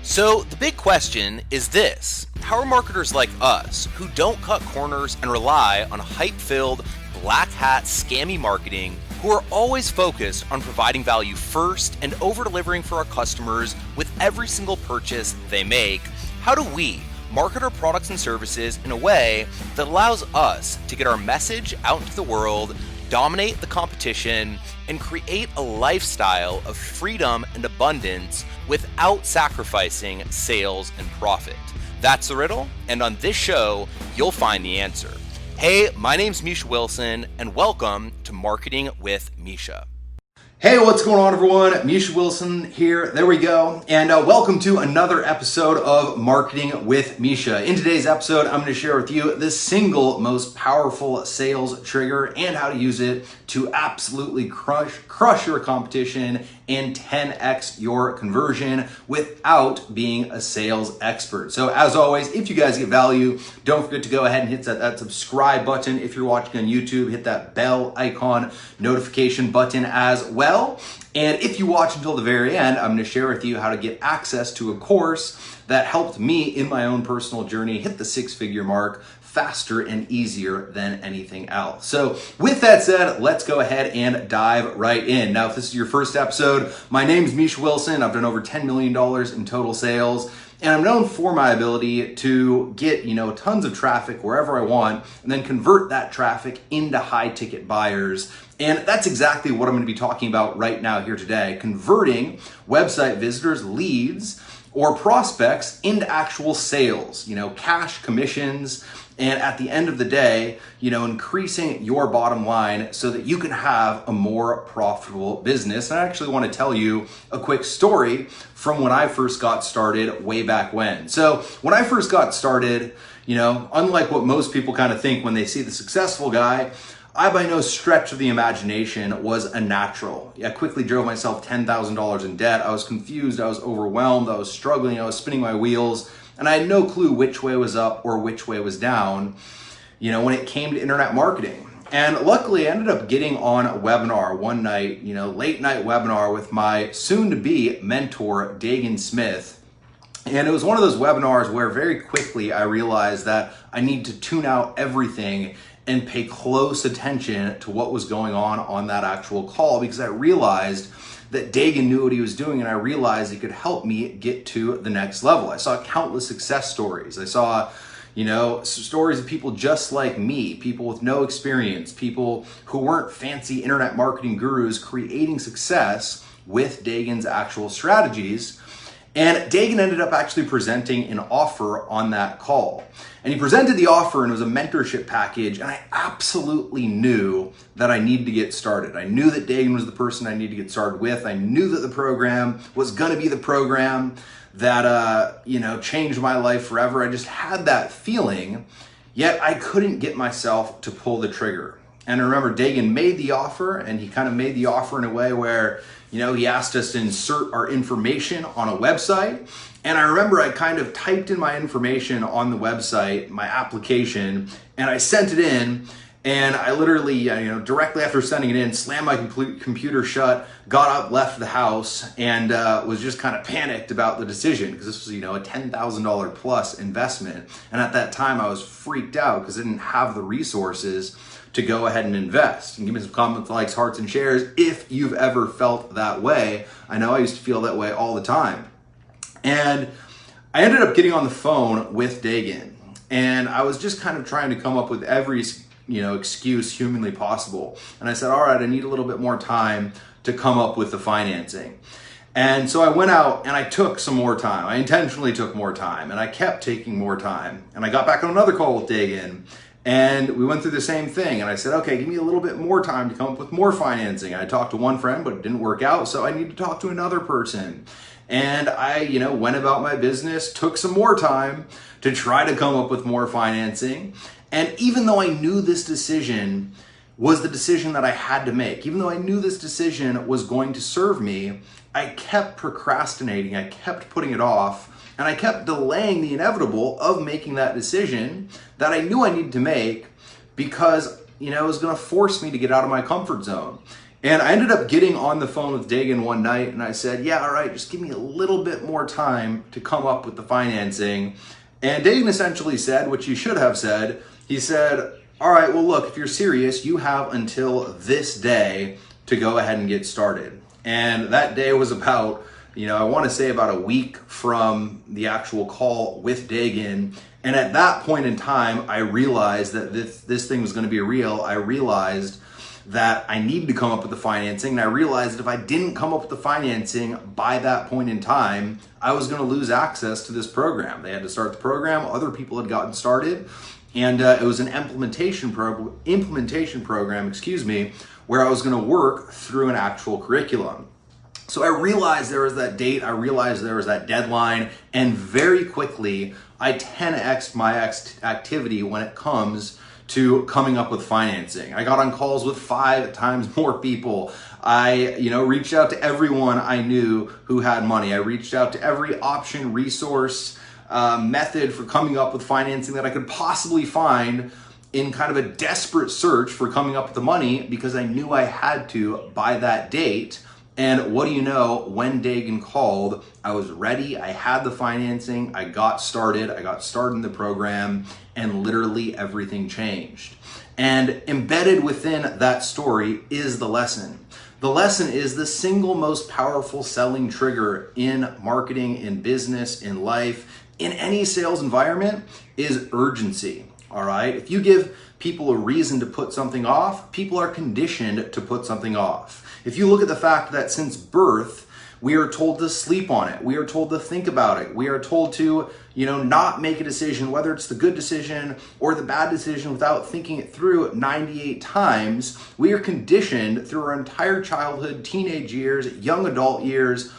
So the big question is this: how are marketers like us, who don't cut corners and rely on hype-filled, black hat, scammy marketing, who are always focused on providing value first and over-delivering for our customers with every single purchase they make, how do we market our products and services in a way that allows us to get our message out into the world, dominate the competition, and create a lifestyle of freedom and abundance without sacrificing sales and profit? That's the riddle, and on this show, you'll find the answer. Hey, my name's Misha Wilson, and welcome to Marketing with Misha. Hey, what's going on, everyone? Misha Wilson here. There we go. And welcome to another episode of Marketing with Misha. In today's episode, I'm going to share with you the single most powerful sales trigger and how to use it to absolutely crush your competition and 10x your conversion without being a sales expert. So as always, if you guys get value, don't forget to go ahead and hit that subscribe button. If you're watching on YouTube, hit that bell icon notification button as well. And if you watch until the very end, I'm going to share with you how to get access to a course that helped me in my own personal journey hit the six-figure mark faster and easier than anything else. So with that said, let's go ahead and dive right in. Now, if this is your first episode, my name's Misha Wilson. I've done over $10 million in total sales. And I'm known for my ability to get, tons of traffic wherever I want and then convert that traffic into high ticket buyers. And that's exactly what I'm going to be talking about right now here today, converting website visitors, leads, or prospects into actual sales, cash commissions, and at the end of the day, increasing your bottom line so that you can have a more profitable business. And I actually want to tell you a quick story from when I first got started way back when. So when I first got started, unlike what most people kind of think when they see the successful guy, I by no stretch of the imagination was a natural. I quickly drove myself $10,000 in debt. I was confused, I was overwhelmed, I was struggling, I was spinning my wheels, and I had no clue which way was up or which way was down, when it came to internet marketing. And luckily I ended up getting on a webinar one night, late night webinar with my soon-to-be mentor, Dagan Smith. And it was one of those webinars where very quickly I realized that I need to tune out everything and pay close attention to what was going on that actual call, because I realized that Dagan knew what he was doing, and I realized he could help me get to the next level. I saw countless success stories. I saw, stories of people just like me, people with no experience, people who weren't fancy internet marketing gurus creating success with Dagan's actual strategies. And Dagan ended up actually presenting an offer on that call. And he presented the offer, and it was a mentorship package, and I absolutely knew that I needed to get started. I knew that Dagan was the person I needed to get started with. I knew that the program was going to be the program that, changed my life forever. I just had that feeling, yet I couldn't get myself to pull the trigger. And I remember Dagan made the offer, and he kind of made the offer in a way where, he asked us to insert our information on a website. And I remember I kind of typed in my information on the website, my application, and I sent it in. And I literally, directly after sending it in, slammed my computer shut, got up, left the house, and was just kind of panicked about the decision, because this was, a $10,000 plus investment. And at that time I was freaked out because I didn't have the resources to go ahead and invest. And give me some comments, likes, hearts, and shares if you've ever felt that way. I know I used to feel that way all the time. And I ended up getting on the phone with Dagan, and I was just kind of trying to come up with every excuse humanly possible. And I said, all right, I need a little bit more time to come up with the financing. And so I went out and I took some more time. I intentionally took more time, and I kept taking more time. And I got back on another call with Dagan, and we went through the same thing. And I said, okay, give me a little bit more time to come up with more financing. I talked to one friend, but it didn't work out, so I need to talk to another person. And I, went about my business, took some more time to try to come up with more financing. And even though I knew this decision was the decision that I had to make, even though I knew this decision was going to serve me, I kept procrastinating, I kept putting it off, and I kept delaying the inevitable of making that decision that I knew I needed to make, because, it was going to force me to get out of my comfort zone. And I ended up getting on the phone with Dagan one night and I said, yeah, all right, just give me a little bit more time to come up with the financing. And Dagan essentially said what you should have said. He said, all right, well, look, if you're serious, you have until this day to go ahead and get started. And that day was about, I want to say about a week from the actual call with Dagan. And at that point in time, I realized that this thing was going to be real. I realized that I needed to come up with the financing. And I realized that if I didn't come up with the financing by that point in time, I was going to lose access to this program. They had to start the program. Other people had gotten started. And it was an implementation program, where I was going to work through an actual curriculum. So I realized there was that date, I realized there was that deadline, and very quickly I 10x'd my activity when it comes to coming up with financing. I got on calls with 5 times more people. I, reached out to everyone I knew who had money. I reached out to every option, resource, method for coming up with financing that I could possibly find in kind of a desperate search for coming up with the money because I knew I had to by that date. And what do you know, when Dagan called, I was ready, I had the financing, I got started in the program, and literally everything changed. And embedded within that story is the lesson. The lesson is the single most powerful selling trigger in marketing, in business, in life, in any sales environment is urgency. All right. If you give people a reason to put something off, people are conditioned to put something off. If you look at the fact that since birth, we are told to sleep on it. We are told to think about it. We are told to, not make a decision, whether it's the good decision or the bad decision without thinking it through 98 times. We are conditioned through our entire childhood, teenage years, young adult years,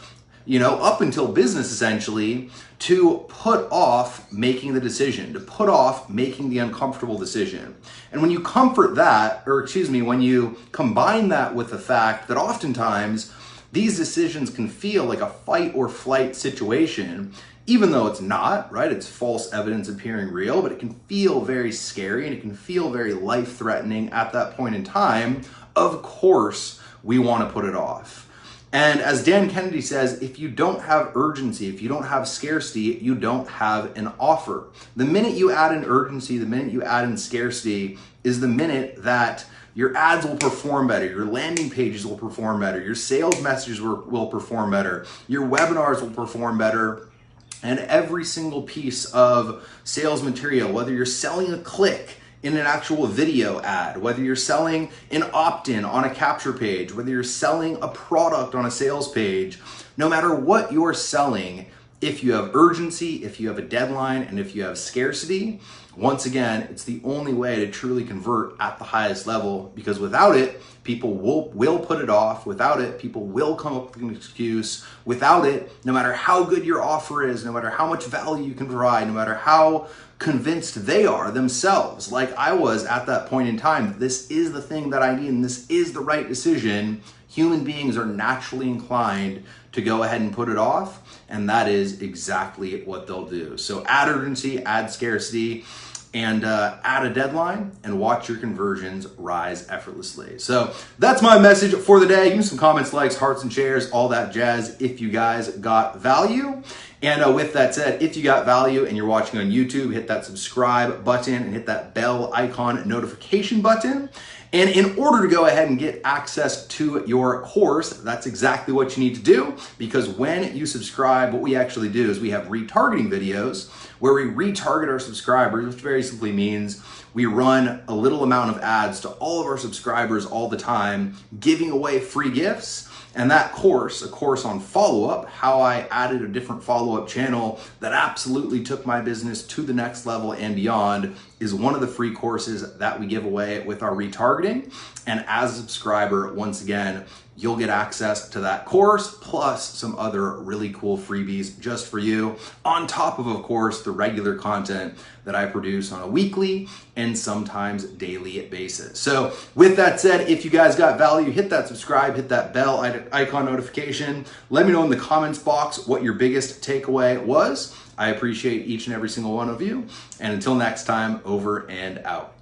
up until business essentially, to put off making the decision, to put off making the uncomfortable decision. And when you when you combine that with the fact that oftentimes these decisions can feel like a fight or flight situation, even though it's not, right? It's false evidence appearing real, but it can feel very scary and it can feel very life-threatening at that point in time. Of course, we want to put it off. And as Dan Kennedy says, if you don't have urgency, if you don't have scarcity, you don't have an offer. The minute you add in urgency, the minute you add in scarcity is the minute that your ads will perform better, your landing pages will perform better, your sales messages will perform better, your webinars will perform better, and every single piece of sales material, whether you're selling a click in an actual video ad, whether you're selling an opt-in on a capture page, whether you're selling a product on a sales page, no matter what you're selling, if you have urgency, if you have a deadline, and if you have scarcity, once again, it's the only way to truly convert at the highest level, because without it, people will put it off. Without it, people will come up with an excuse. Without it, no matter how good your offer is, no matter how much value you can provide, no matter how convinced they are themselves, like I was at that point in time, that this is the thing that I need and this is the right decision, human beings are naturally inclined to go ahead and put it off, and that is exactly what they'll do. So add urgency, add scarcity, and add a deadline, and watch your conversions rise effortlessly. So that's my message for the day. Give me some comments, likes, hearts, and shares, all that jazz if you guys got value. And with that said, if you got value and you're watching on YouTube, hit that subscribe button and hit that bell icon notification button. And in order to go ahead and get access to your course, that's exactly what you need to do, because when you subscribe, what we actually do is we have retargeting videos where we retarget our subscribers, which very simply means we run a little amount of ads to all of our subscribers all the time, giving away free gifts. And that course, a course on follow-up, how I added a different follow-up channel that absolutely took my business to the next level and beyond, is one of the free courses that we give away with our retargeting. And as a subscriber, once again, you'll get access to that course plus some other really cool freebies just for you, on top of course, the regular content that I produce on a weekly and sometimes daily basis. So with that said, if you guys got value, hit that subscribe, hit that bell icon notification. Let me know in the comments box what your biggest takeaway was. I appreciate each and every single one of you. And until next time, over and out.